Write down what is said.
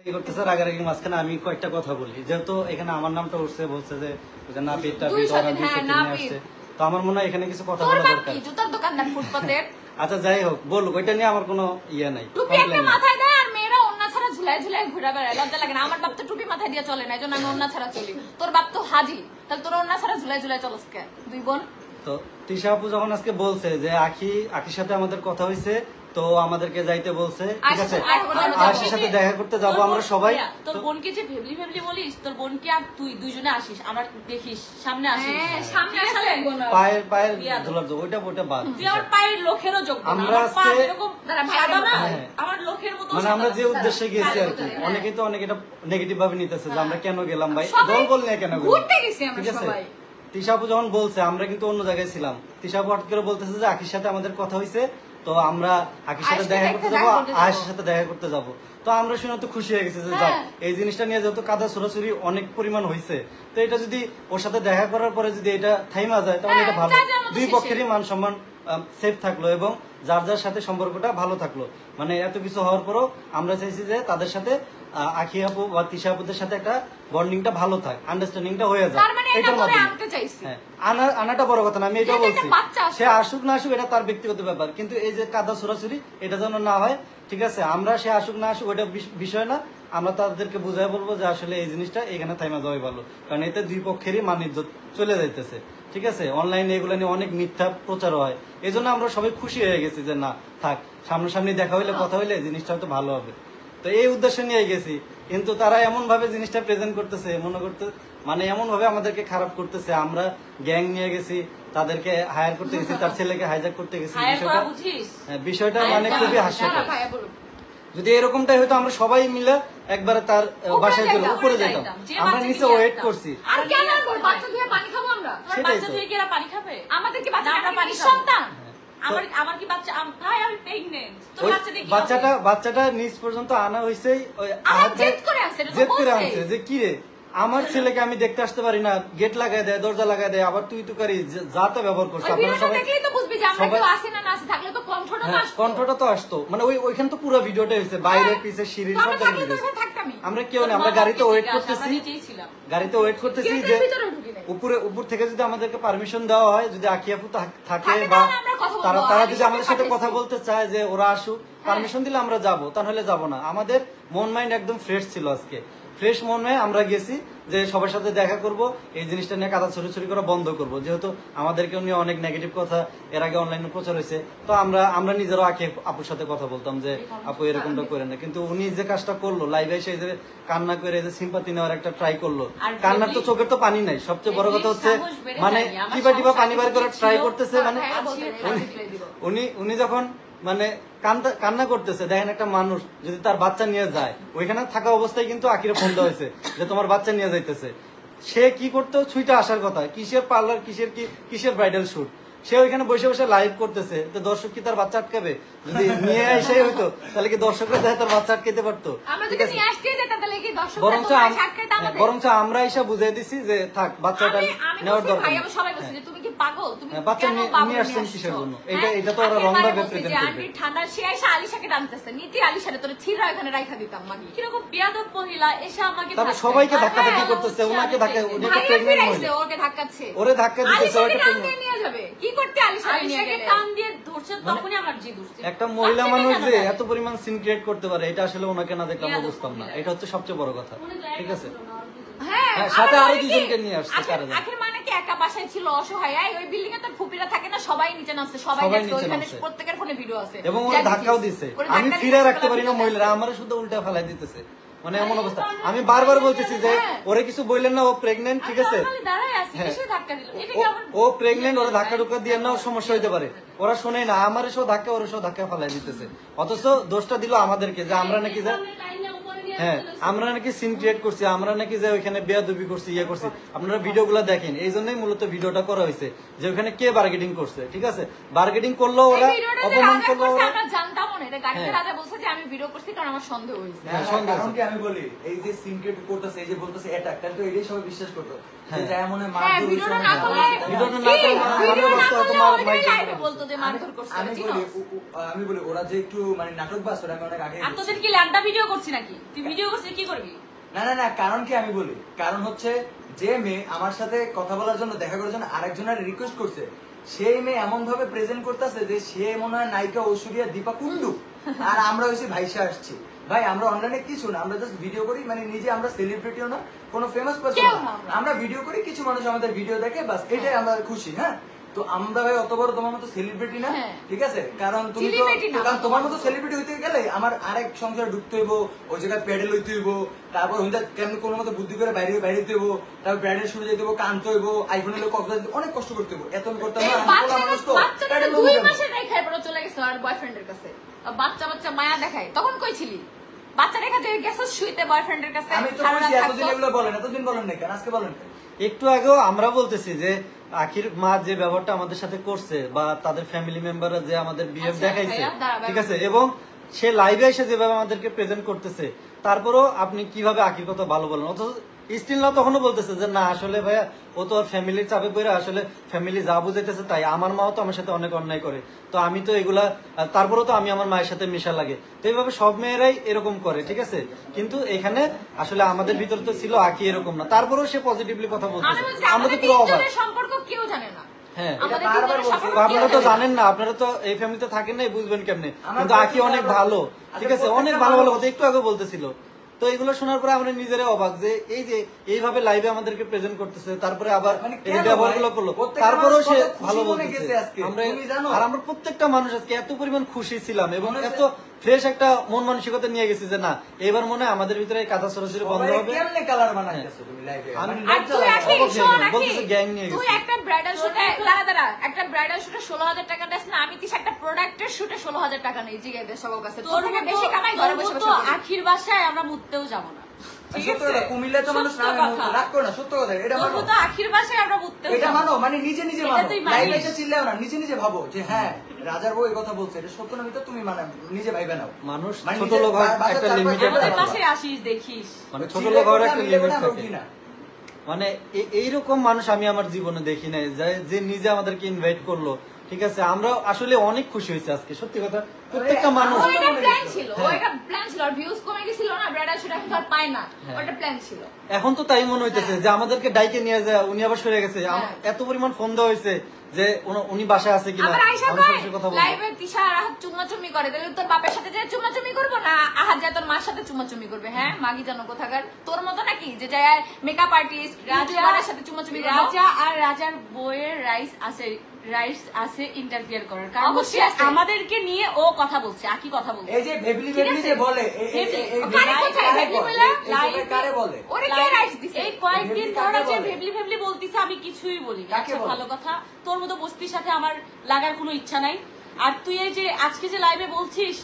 করতেছে রাগারাগির মাঝখানে আমি কয়েকটা কথা বলি, যেহেতু এখানে আমার নামটা উঠছে, বলছে যে না পেটটা আসছে, তো আমার মনে হয় এখানে কিছু কথা বলা দরকার। জুতার দোকানদার ফুটপাতের। আচ্ছা যাই হোক, বলুক, ওইটা নিয়ে আমার কোনো ইয়ে নাই। টুপি একটা মাথায় দেয় আর মেয়েরা ওন্না ছাড়া ঝুলায় ঝুলায় ঘুরে বেড়ায়, লজ্জা লাগে না? আমার বাপ তো টুপি মাথায় দিয়ে চলে না, এই জন্য আমি ওন্না ছাড়া চলি। তোর বাপ তো হাজি, তাহলে তোর ওন্না ছাড়া ঝুলায় ঝুলায় চলস কে? দুই বোন। তো তিশা আপু যখন আজকে বলছে যে আখির সাথে আমাদের কথা হয়েছে, তো আমাদেরকে যাইতে বলছে, ঠিক আছে, আয়েশার সাথে দেখা করতে যাবো আমরা সবাই। তোর বোনকে যে ভেবলি ভেবলি বলিস, তোর বোনকে আর তুই দুইজনে আসিস, আমার দেখিস সামনে আসিস, সামনে আসলে পায়ের ধুলার যোগ, ওইটা বাদ। তুই আমার পায়ের লোকেরও যোগ। আমরা আজকে আমার লোকের মতো, মানে আমরা যে উদ্দেশ্যে গেছি আর কি, অনেকে তো অনেক এটা নেগেটিভ ভাবে নিতেছে যে আমরা কেন গেলাম ভাই, দল বল নিয়ে কেন ঘুরতে গেছি আমরা ঠিক আছে। সবাই। তিশা আপু যখন বলছে আমরা কিন্তু অন্য জায়গায় ছিলাম, তিশা আপু হঠাৎ করে বলতেছে যে আখির সাথে আমাদের কথা হয়েছে, তো আমরা আখির সাথে দেখা করতে যাবো, আয়েশার সাথে দেখা করতে যাবো। তো আমরা শুনে তো খুশি হয়ে গেছি যে যাও, এই জিনিসটা নিয়ে যেহেতু কাদা ছোড়াছুরি অনেক পরিমাণ হয়েছে, তো এটা যদি ওর সাথে দেখা করার পরে যদি এটা থাইমা যায় তাহলে এটা ভালো, দুই পক্ষেরই মান সম্মান সেফ থাকলো এবং যার যার সাথে সম্পর্কটা ভালো থাকলো। মানে এত কিছু হওয়ার পরও আমরা চাইছি যে তাদের সাথে আখি আপু বা তিশা আপুদের সাথে একটা বন্ডিংটা ভালো থাক, আন্ডারস্ট্যান্ডিংটা হয়ে যায়। এটার মাধ্যমে আনাটা বড় কথা না, আমি এটাও বলছি, সে আসুক না আসুক এটা তার ব্যক্তিগত ব্যাপার, কিন্তু এই যে কাদা ছোড়াছুরি এটা যেন না হয়, ঠিক আছে। আমরা সে আসুক না আসুক ওইটা বিষয় না, আমরা তাদেরকে বুঝাই বলবো যে আসলে এই জিনিসটা এখানে থাইমা যাওয়াই ভালো, কারণ এতে দুই পক্ষেরই মান ইজ্জত চলে যাইতেছে, ঠিক আছে। অনলাইনে এগুলো নিয়ে অনেক মিথ্যা প্রচার হয়, এই জন্য আমরা সবাই খুশি হয়ে গেছি যে না থাক, সামনাসামনি দেখা হইলে কথা হইলে জিনিসটা হয়তো ভালো হবে। তো এই উদ্দেশ্য নিয়ে গেছি, কিন্তু তারা এমন ভাবে জিনিসটা প্রেজেন্ট করতেছে, মনে করতে মানে এমন ভাবে আমাদেরকে খারাপ করতেছে। আমরা গ্যাং নিয়ে গেছি, তাদেরকে হায়ার করতে গেছি, তার ছেলেকে হাইজ্যাক করতে গেছি, বিষয়টা মানে খুবই হাস্যকর। যদি এরকমটাই হয়তো আমরা সবাই মিলে একবারে তার বাসায় চলে উপরে যেতাম, আমরা নিচে ওয়েট করছি। বাচ্চাটা নিচ পর্যন্ত আনা হয়েছে, জেদ করে আনছে যে কি রে আমার ছেলেকে আমি দেখতে আসতে পারি না, গেট লাগাই দেয়, দরজা লাগাই দেয়, আবার তুই তুকারি যাতে ব্যবহার করছে। কণ্ঠটা তো আসতো, মানে ওইখানে তো পুরো ভিডিওটা হয়েছে, বাইরে পিছে সিঁড়ির সব আমরা কেউ নেই, আমরা গাড়িতে ওয়েট করতেছি যে উপর থেকে যদি আমাদেরকে পারমিশন দেওয়া হয়, যদি আখি আপু থাকে বা তারা যদি আমাদের সাথে কথা বলতে চায় যে ওরা আসুক, পারমিশন দিলে আমরা যাবো, তাহলে যাবো না। আমাদের মন মাইন্ড একদম ফ্রেশ ছিল, আজকে ফ্রেশ মনে আমরা গেছি যে সবার সাথে দেখা করব, এই জিনিসটা নিয়ে কাদা ছড়ি করা বন্ধ করব, যেহেতু আমাদেরকে নিয়ে অনেক নেগেটিভ কথা এর আগে অনলাইনে প্রচার হয়েছে। তো আমরা নিজেরও আখি আপুর সাথে কথা বলতাম যে আপু এরকমটা করে না, কিন্তু উনি যে কাজটা করলো লাইভে এসে যে কান্না করে যে সিম্পাতি নেওয়ার একটা ট্রাই করলো, কান্নার তো চোখের তো পানি নাই, সবচেয়ে বড় কথা হচ্ছে মানে টিপা পানি বার করার ট্রাই করতেছে। মানে উনি যখন মানে কান্না করতেছে, দেখেন একটা মানুষ যদি তার বাচ্চা নিয়ে যায়, ওইখানে থাকা অবস্থায় কিন্তু আকিরে ফোন দেওয়া হয়েছে যে তোমার বাচ্চা নিয়ে যাইতেছে, সে কি করতে ছুইটা আসার কথা, কিসের পার্লার, কিসের ব্রাইডাল শুট, সে ওইখানে বসে বসে লাইভ করতেছে, তো দর্শক কি তার বাচ্চা আটকাবে? যদি নিয়ে আসে হইতো তাহলে কি দর্শকরা দেখে তার বাচ্চা আটকাতে পারতো? বরঞ্চ আমরা এসে বুঝাই দিছি যে থাক, বাচ্চাটা নেওয়ার দরকার, বাচ্চা নিয়ে আসছেন কিসের জন্য, এটা তো ওরা রং ভাবে প্রেজেন্ট করবে। ঠান্ডা সে এসে আলিশাকে টানতেছে, নীতি আলিশারে তোর ছিড়া এখানে রাইখা দিতাম মাগি, কিরকম বেয়াদব মহিলা এসে আমাকে তারপর সবাইকে ধাক্কাধাক্কি করতেছে, ওনাকে ধাক্কা, ওনাকে প্রেগন্যান্ট মহিলা ওকে ধাক্কাচ্ছে, ওরে ধাক্কা দিতেছে, ওকে নিয়ে যাবে কি করতে, আলিশাকে নিয়ে গেলে টান দিয়ে ধরছে, তখনই আমার জি ধরছে। একটা মহিলা মানুষ যে এত পরিমাণ সিন ক্রিয়েট করতে পারে, এটা আসলে ওনাকে না দেখলে আমরা বুঝতাম না, এটা হচ্ছে সবচেয়ে বড় কথা, ঠিক আছে। হ্যাঁ, সাথে আরো দুজনকে নিয়ে আসছে, আখের মানে কি একা বাসায় ছিল, অসহায়, ওই বিল্ডিং এ তো ফুপিরা থাকে না, সবাই নিচে নামছে, সবাই ওইখানে প্রত্যেকের ফোনে ভিডিও আছে, এবং ওরা ধাক্কাও দিছে, আমি ফিরে রাখতে পারি না, মহিলারা আমার শুধু উল্টা ফেলাই দিতেছে, মানে এমন অবস্থা। আমি বারবার বলতেছি যে ওরে কিছু বললেন না, ও প্রেগনেন্ট, ঠিক আছে, ও প্রেগনেন্ট, ওরা ধাক্কা টুক্কা দিয়ে না, ওর সমস্যা হইতে পারে, ওরা শোনে না, আমার এসব ধাক্কা, ওর সব ধাক্কা ফেলাই দিতেছে, অথচ দোষটা দিল আমাদেরকে যে আমরা নাকি যে আমরা নাকি সিন ক্রিয়েট করছি, আমরা নাকি যে ওইখানে বেয়াদবি করছি, ইয়ে করছি। আপনারা ভিডিও গুলা দেখেন, এই জন্যই মূলত ভিডিওটা করা হয়েছে যে ওখানে কে বার্গেটিং করছে, ঠিক আছে। বার্গেটিং করলো ওরা, অপমান করলো ওরা, আমরা জানতাম না, এটা গাড়িতে রাজা বলছে যে আমি ভিডিও করছি কারণ আমার সন্দেহ হইছে। হ্যাঁ, সন্দেহ। কারণ কি আমি বলি, এই যে সিন ক্রিয়েট করতেছে, এই যে বলতেছে এটা, কারণ তো এটাই সবাই বিশ্বাস করতো যে এমন মারধর, ভিডিওটা না করলে আমি বলি আমি বলি ওরা যে একটু মানে নাটক বাস ওরা আমি অনেক আগে আর তোদের কি ল্যান্ডা ভিডিও করছি নাকি? তুই ভিডিও করছিস কি করবি? না না না, কারণ কি আমি বলি, কারণ হচ্ছে যে মেয়ে আমার সাথে কথা বলার জন্য দেখা করার জন্য আরেকজনের রিকোয়েস্ট করছে, সেই মেয়ে এমন ভাবে প্রেজেন্ট করতেছে যে সে মনে হয় নায়িকা ঐশ্বরিয়া দীপা কুন্ডু, আর আমরা হয়েছি ভাইসা আসছি। ভাই আমরা অনলাইনে কিছু না, আমরা জাস্ট ভিডিও করি, মানে নিজে আমরা সেলিব্রিটিও না, কোনো ফেমাস পারসন না, আমরা ভিডিও করি, কিছু মানুষ আমাদের ভিডিও দেখে, বাস এটাই আমরা খুশি। হ্যাঁ, তো আমরা ভাই অত বড় তোমার মতো সেলিব্রিটি না, ঠিক আছে? কারণ তুমি তো, কারণ তোমার মতো সেলিব্রিটি হইতে গেলে আমার আরেক সংসারে ঢুকতে হইব, ওই জায়গায় প্যাডেল হইতে হইব, তারপর হইতে কেমন কোনো মতো বুদ্ধি করে বাইরে বাইরে হইতে হইব, তারপর ব্র্যান্ডের শুরু যেতে হইব, কানতে হইব, আইফোন হইলে কক্সবাজার অনেক কষ্ট করতে হইব, এত করতে হবে না। মানুষ তো বাচ্চাটা 2 মাসের নাই খাই পরে চলে গেছে আর বয়ফ্রেন্ডের কাছে। বাচ্চা বাচ্চা মায়া দেখায়, তখন কই ছিলি? বাচ্চা রেখে তুই গেছিস শুইতে বয়ফ্রেন্ডের কাছে। আমি তো বলছি এতদিন এগুলো বলেন, এতদিন বলেন না কেন, আজকে বলেন? একটু আগেও আমরা বলতেছি যে আখির মা যে ব্যবহারটা আমাদের সাথে করছে বা তাদের ফ্যামিলি মেম্বাররা যে আমাদের বিহেভ দেখাইছে, ঠিক আছে, এবং সে লাইভে এসে যেভাবে আমাদেরকে প্রেজেন্ট করতেছে, তারপরও আপনি কিভাবে আখির কথা ভালো বলেন? অথচ স্টিল না তখনও বলতেছে যে না আসলে ভাইয়া ও তো আর ফ্যামিলির চাপে পড়ে, আসলে ফ্যামিলি যা বুঝাইতেছে তাই, আমার মাও তো আমার সাথে অনেক অন্যায় করে, তো আমি তো এগুলা, তারপরেও তো আমি আমার মায়ের সাথে মেশা লাগে, তো এইভাবে সব মেয়েরাই এরকম করে, ঠিক আছে, কিন্তু এখানে আসলে আমাদের ভিতর তো ছিল আঁকি এরকম না, তারপরেও সে পজিটিভলি কথা বলতেছে, আমরা তো পুরো অবাক। সম্পর্ক কেউ জানে না। হ্যাঁ, আমাদের বারবার বলছি। আপনারা তো জানেন না, আপনারা তো এই ফ্যামিলিতে থাকেন না, বুঝবেন কেমনে, কিন্তু আঁকি অনেক ভালো, ঠিক আছে, অনেক ভালো ভালো কথা একটু আগে বলতেছিল। তো এগুলো শোনার পরে আমরা নিজেরাই অবাক যে এই যে এইভাবে লাইভে আমাদেরকে প্রেজেন্ট করতেছে, তারপরে আবার এই ব্যবহারগুলো করলো, তারপরেও সে ভালো বলতেছে। আমরা আর আমরা প্রত্যেকটা মানুষ আজকে এত পরিমাণ খুশি ছিলাম এবং এত ফ্রেশ একটা মন মানসিকতা নিয়ে গেছি যে না এবার মনে হয় আমাদের ভিতরে কাদা সরাসরি বন্ধ হবে। কেমনে কালার বানাইতেছো তুমি লাইভে? আর তুই আখি শোন, বলতেছে গ্যাং নিয়ে তুই গেছে। একটা ব্রাইডাল শুটে দাঁড়া একটা ব্রাইডাল শুটে 16,000 টাকা দেস না, আমি তিস একটা প্রোডাক্টের শুটে 16,000 টাকা নেই, জিগাই দে সবার কাছে। তোর থেকে বেশি কামাই ঘরে বসে বসে করি। আখির বাসায় আমরা মুততেও যাবো না। সত্য কথা, কুমিল্লায় তো মানুষ নামে রাগ করে না, সত্য কথা এটা মানো। তবু তো আখির বাসায় আমরা মুততেও এটা যাবো মানো, না। মানে নিজে নিজে এটা মানো, তুই মানিস। লাইভে এসে চিল্লাও না, নিজে নিজে ভাবো যে হ্যাঁ রাজার বউ এই কথা বলছে, এটা সত্য না মিথ্যা তুমি মানে নিজে ভাইবে নাও। মানুষ মানে ছোট নিজের লোক হয় বাসার একটা চারপাশে লিমিটেড আমাদের ব্যাপার। পাশে আসিস দেখিস। মানে ছোট লোক হওয়ার একটা চিল্লে লিমিট ওঠা থাকে, উঠি না। মানে এইরকম মানুষ আমি আমার জীবনে দেখি নাই যে নিজে আমাদেরকে ইনভাইট করলো, ঠিক আছে, আমরা আসলে অনেক খুশি হয়েছি আজকে, সত্যি কথা, প্রত্যেকটা মানুষ। ওইটা প্ল্যান ছিল, ওইটা প্ল্যান ছিল, আর ভিউজ কমে গেছিল না, ব্রাইডাল শুট এখন আর পায় না, ওইটা প্ল্যান ছিল। এখন তো তাই মনে হইতেছে যে আমাদেরকে ডাইকে নিয়ে যায়, উনি আবার সরে গেছে, এত পরিমাণ ফোন দেওয়া হয়েছে যে উনি বাসায় আছে কিনা, আবার আয়েশা আমার কয় সাথে কথা বলবো। লাইভে তিশা আর আহাদ চুম্মাচুম্মি করে, তাহলে তোর বাপের সাথে যায় চুম্মাচুম্মি করবো না আহাদ যায় তোর মার সাথে চুম্মাচুম্মি করবে? হ্যাঁ, মাগি জানো কোথাকার, তোর মতো নাকি যে যায় মেকআপ আর্টিস্ট রাজার সাথে চুম্মাচুম্মি করবো? রাজা আর রাজার বইয়ের রাইটস আছে ইন্টারফিয়ার করার, কারণ অবশ্যই আছে। আমাদেরকে নিয়ে ও কথা বলছে, আকি কথা বলছে। এই যে ভেবলি ভেবলি যে বলে কারে কোথায় ভেবলি বলে? কারে বলে? ওরে কে রাইটস দিছে? এই কয়েকদিন ভেবলি ধরে কাকে যে বলে? ভেবলি ভেবলি বলতিছে আমি কিছুই বলি না। কাকে আচ্ছা বলে? ভালো কথা, তোর মতো বস্তির সাথে আমার লাগার কোনো ইচ্ছা নাই। আর তুই এই যে আজকে যে লাইভে বলছিস